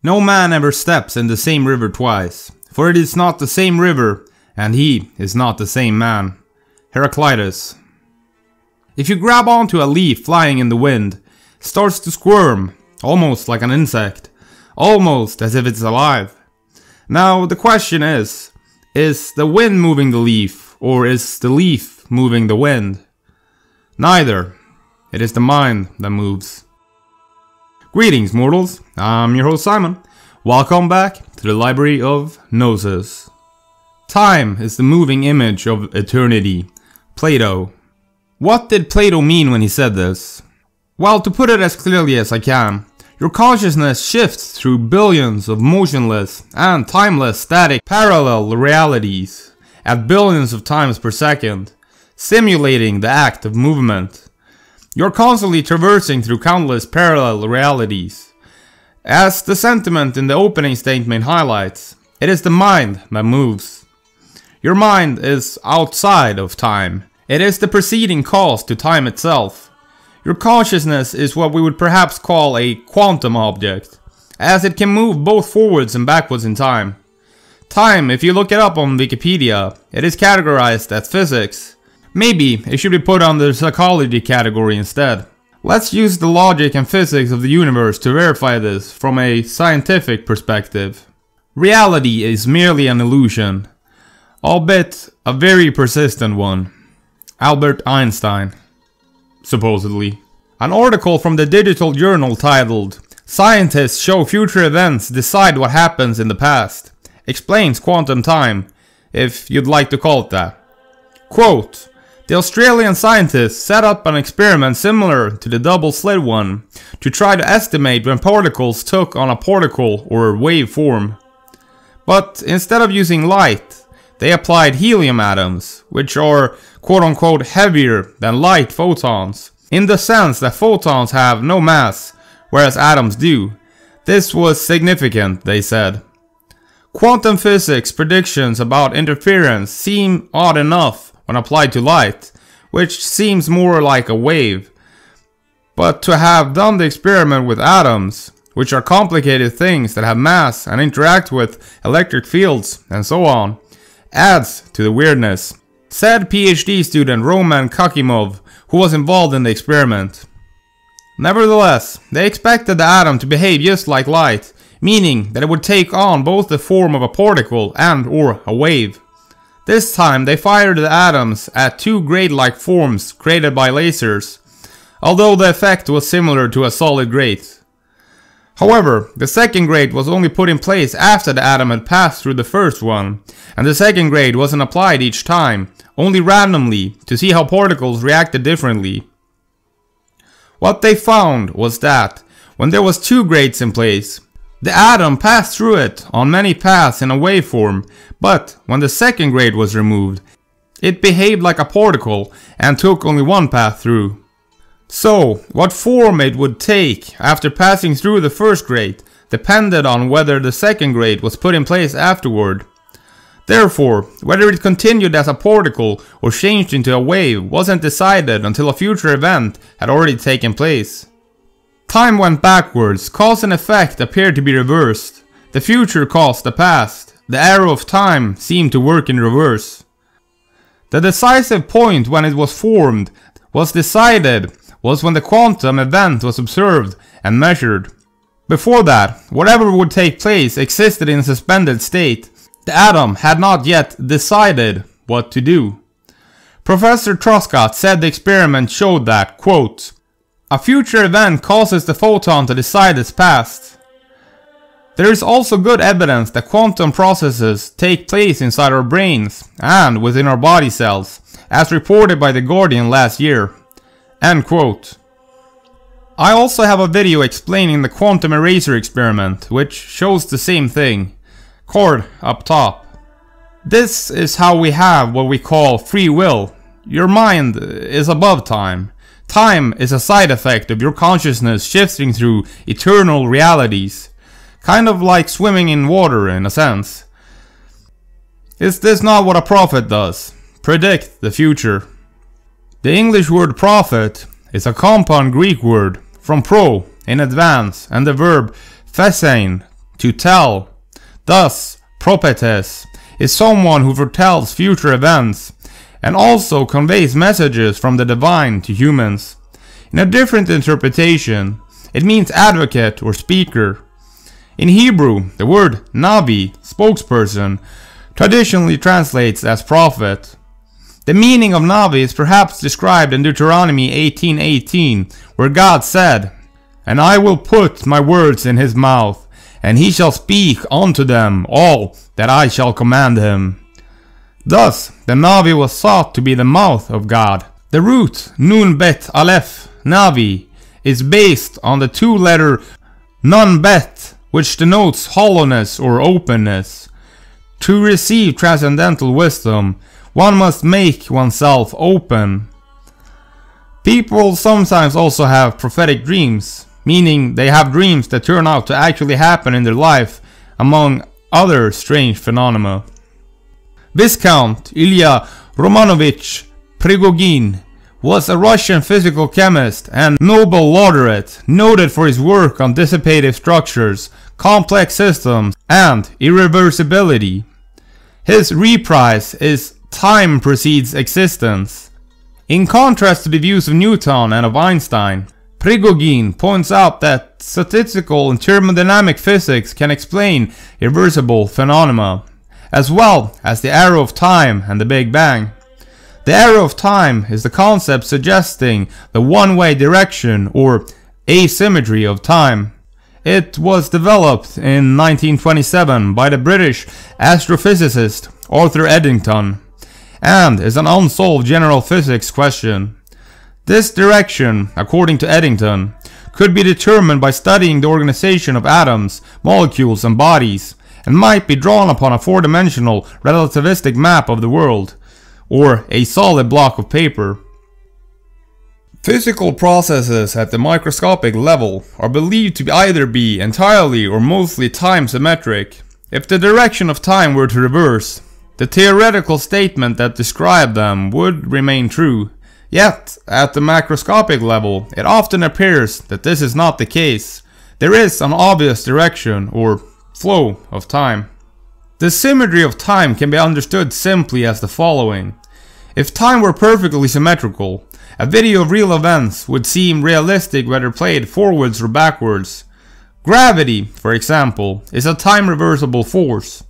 No man ever steps in the same river twice, for it is not the same river, and he is not the same man. Heraclitus. If you grab onto a leaf flying in the wind, it starts to squirm, almost like an insect, almost as if it's alive. Now the question is the wind moving the leaf, or is the leaf moving the wind? Neither. It is the mind that moves. Greetings, mortals. I'm your host Simon. Welcome back to the Library of Gnosis. Time is the moving image of eternity. Plato. What did Plato mean when he said this? Well, to put it as clearly as I can, your consciousness shifts through billions of motionless and timeless static parallel realities at billions of times per second, simulating the act of movement. You're constantly traversing through countless parallel realities. As the sentiment in the opening statement highlights, it is the mind that moves. Your mind is outside of time. It is the preceding cause to time itself. Your consciousness is what we would perhaps call a quantum object, as it can move both forwards and backwards in time. Time, if you look it up on Wikipedia, it is categorized as physics. Maybe it should be put under the psychology category instead. Let's use the logic and physics of the universe to verify this from a scientific perspective. Reality is merely an illusion, albeit a very persistent one. Albert Einstein, supposedly. An article from the digital journal titled "Scientists Show Future Events Decide What Happens in the Past" explains quantum time, if you'd like to call it that. Quote, "The Australian scientists set up an experiment similar to the double-slit one to try to estimate when particles took on a particle or wave form. But instead of using light, they applied helium atoms, which are quote-unquote heavier than light photons, in the sense that photons have no mass, whereas atoms do. This was significant," they said. Quantum physics predictions about interference seem odd enough when applied to light, which seems more like a wave. But to have done the experiment with atoms, which are complicated things that have mass and interact with electric fields and so on, adds to the weirdness, said PhD student Roman Kakimov, who was involved in the experiment. Nevertheless, they expected the atom to behave just like light, meaning that it would take on both the form of a particle and or a wave. This time they fired the atoms at two grate-like forms created by lasers, although the effect was similar to a solid grate. However, the second grate was only put in place after the atom had passed through the first one, and the second grate wasn't applied each time, only randomly, to see how particles reacted differently. What they found was that, when there was two grates in place, the atom passed through it on many paths in a waveform, but when the second grate was removed, it behaved like a particle and took only one path through. So, what form it would take after passing through the first grate depended on whether the second grate was put in place afterward. Therefore, whether it continued as a particle or changed into a wave wasn't decided until a future event had already taken place. Time went backwards, cause and effect appeared to be reversed. The future caused the past. The arrow of time seemed to work in reverse. The decisive point when it was formed was when the quantum event was observed and measured. Before that, whatever would take place existed in a suspended state. The atom had not yet decided what to do. Professor Truscott said the experiment showed that, quote, "A future event causes the photon to decide its past." There is also good evidence that quantum processes take place inside our brains and within our body cells, as reported by The Guardian last year. End quote. I also have a video explaining the quantum eraser experiment, which shows the same thing. Card up top. This is how we have what we call free will. Your mind is above time. Time is a side effect of your consciousness shifting through eternal realities. Kind of like swimming in water in a sense. Is this not what a prophet does? Predict the future. The English word prophet is a compound Greek word from pro, in advance, and the verb phesein, to tell. Thus, prophetes is someone who foretells future events and also conveys messages from the divine to humans. In a different interpretation, it means advocate or speaker. In Hebrew, the word navi, spokesperson, traditionally translates as prophet. The meaning of navi is perhaps described in Deuteronomy 18:18, where God said, "And I will put my words in his mouth, and he shall speak unto them all that I shall command him." Thus, the navi was thought to be the mouth of God. The root nun bet aleph, navi, is based on the two-letter nun bet, which denotes hollowness or openness. To receive transcendental wisdom, one must make oneself open. People sometimes also have prophetic dreams, meaning they have dreams that turn out to actually happen in their life, among other strange phenomena. Viscount Ilya Romanovich Prigogine was a Russian physical chemist and Nobel laureate, noted for his work on dissipative structures, complex systems, and irreversibility. His reprise is "Time precedes existence." In contrast to the views of Newton and of Einstein, Prigogine points out that statistical and thermodynamic physics can explain irreversible phenomena, as well as the arrow of time and the Big Bang. The arrow of time is the concept suggesting the one-way direction or asymmetry of time. It was developed in 1927 by the British astrophysicist Arthur Eddington, and is an unsolved general physics question. This direction, according to Eddington, could be determined by studying the organization of atoms, molecules, and bodies, and might be drawn upon a four-dimensional relativistic map of the world, or a solid block of paper. Physical processes at the microscopic level are believed to either be entirely or mostly time-symmetric. If the direction of time were to reverse, the theoretical statement that described them would remain true. Yet, at the macroscopic level, it often appears that this is not the case. There is an obvious direction, or flow, of time. The symmetry of time can be understood simply as the following. If time were perfectly symmetrical, a video of real events would seem realistic whether played forwards or backwards. Gravity, for example, is a time-reversible force.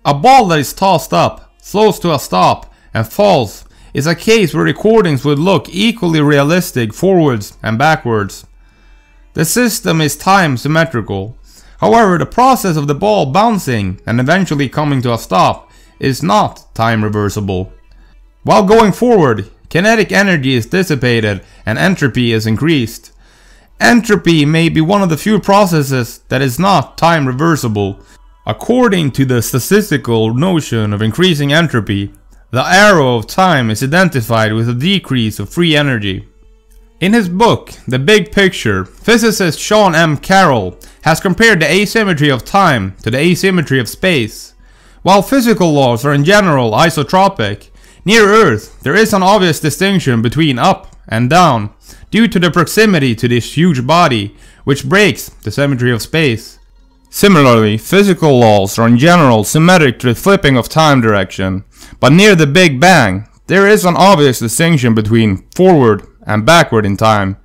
A ball that is tossed up, slows to a stop, and falls is a case where recordings would look equally realistic forwards and backwards. The system is time-symmetrical. However, the process of the ball bouncing and eventually coming to a stop is not time-reversible. While going forward, kinetic energy is dissipated and entropy is increased. Entropy may be one of the few processes that is not time-reversible. According to the statistical notion of increasing entropy, the arrow of time is identified with a decrease of free energy. In his book, The Big Picture, physicist Sean M. Carroll has compared the asymmetry of time to the asymmetry of space. While physical laws are in general isotropic, near Earth there is an obvious distinction between up and down, due to the proximity to this huge body, which breaks the symmetry of space. Similarly, physical laws are in general symmetric to the flipping of time direction, but near the Big Bang, there is an obvious distinction between forward and backward in time,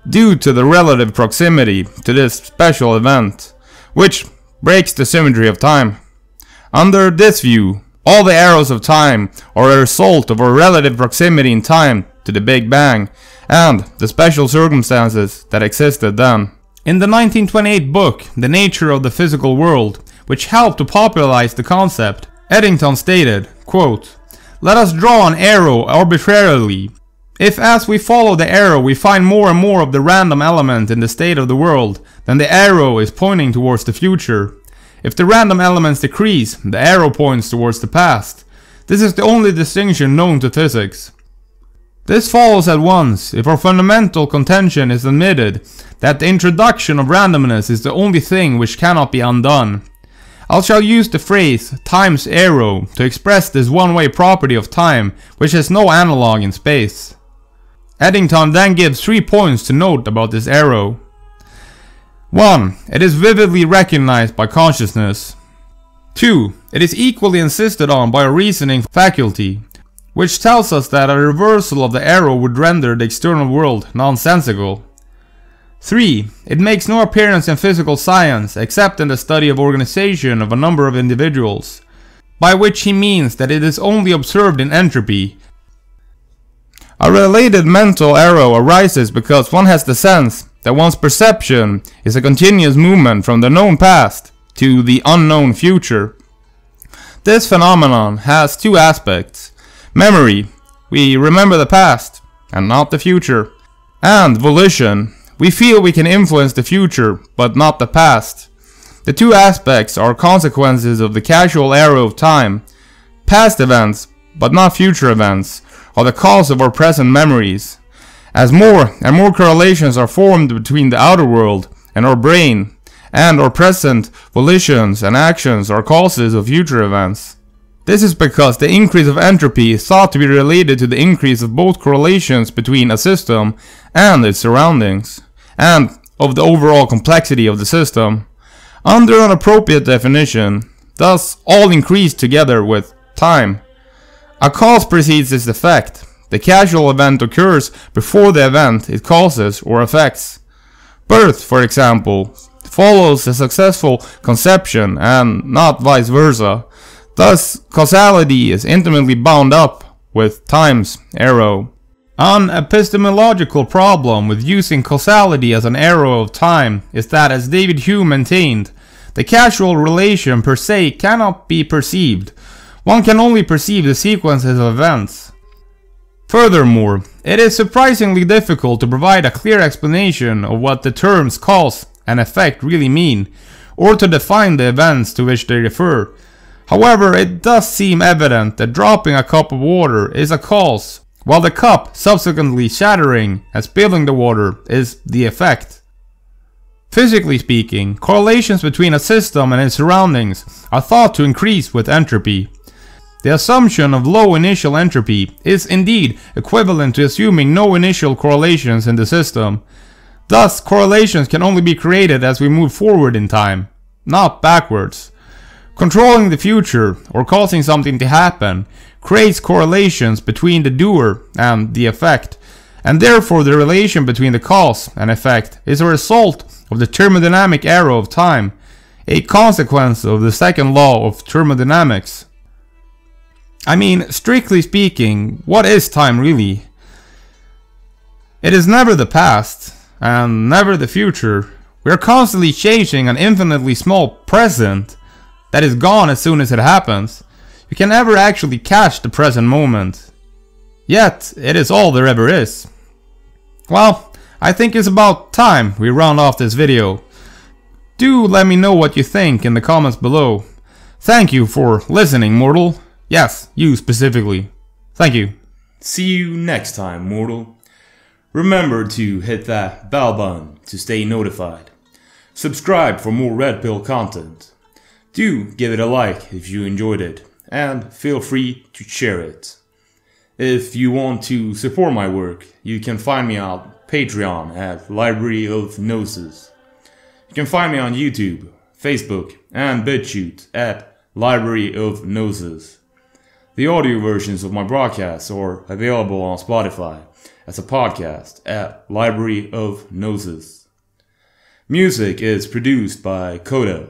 due to the relative proximity to this special event, which breaks the symmetry of time. Under this view, all the arrows of time are a result of a relative proximity in time to the Big Bang, and the special circumstances that existed then. In the 1928 book, The Nature of the Physical World, which helped to popularize the concept, Eddington stated, quote, "Let us draw an arrow arbitrarily. If as we follow the arrow we find more and more of the random element in the state of the world, then the arrow is pointing towards the future. If the random elements decrease, the arrow points towards the past. This is the only distinction known to physics. This follows at once if our fundamental contention is admitted that the introduction of randomness is the only thing which cannot be undone. I shall use the phrase time's arrow to express this one-way property of time which has no analog in space." Eddington then gives 3 points to note about this arrow. 1. It is vividly recognized by consciousness. 2. It is equally insisted on by a reasoning faculty, which tells us that a reversal of the arrow would render the external world nonsensical. 3. It makes no appearance in physical science except in the study of organization of a number of individuals, by which he means that it is only observed in entropy. A related mental arrow arises because one has the sense that one's perception is a continuous movement from the known past to the unknown future. This phenomenon has two aspects: memory, we remember the past and not the future, and volition, we feel we can influence the future but not the past. The two aspects are consequences of the casual arrow of time. Past events, but not future events, are the cause of our present memories. As more and more correlations are formed between the outer world and our brain, and our present volitions and actions are causes of future events. This is because the increase of entropy is thought to be related to the increase of both correlations between a system and its surroundings, and of the overall complexity of the system. Under an appropriate definition, thus all increase together with time. A cause precedes its effect. The causal event occurs before the event it causes or affects. Birth, for example, follows a successful conception and not vice versa. Thus, causality is intimately bound up with time's arrow. An epistemological problem with using causality as an arrow of time is that, as David Hume maintained, the causal relation per se cannot be perceived. One can only perceive the sequences of events. Furthermore, it is surprisingly difficult to provide a clear explanation of what the terms cause and effect really mean, or to define the events to which they refer. However, it does seem evident that dropping a cup of water is a cause, while the cup subsequently shattering and spilling the water is the effect. Physically speaking, correlations between a system and its surroundings are thought to increase with entropy. The assumption of low initial entropy is indeed equivalent to assuming no initial correlations in the system. Thus, correlations can only be created as we move forward in time, not backwards. Controlling the future, or causing something to happen, creates correlations between the doer and the effect, and therefore the relation between the cause and effect is a result of the thermodynamic arrow of time, a consequence of the second law of thermodynamics. I mean, strictly speaking, what is time really? It is never the past, and never the future. We are constantly chasing an infinitely small present that is gone as soon as it happens. You can never actually catch the present moment. Yet, it is all there ever is. Well, I think it's about time we round off this video. Do let me know what you think in the comments below. Thank you for listening, mortal. Yes, you specifically. Thank you. See you next time, mortal. Remember to hit that bell button to stay notified. Subscribe for more Red Pill content. Do give it a like if you enjoyed it, and feel free to share it. If you want to support my work, you can find me on Patreon at Library of Gnosis. You can find me on YouTube, Facebook, and Bitchute at Library of Gnosis. The audio versions of my broadcasts are available on Spotify as a podcast at Library of Gnosis. Music is produced by Coda.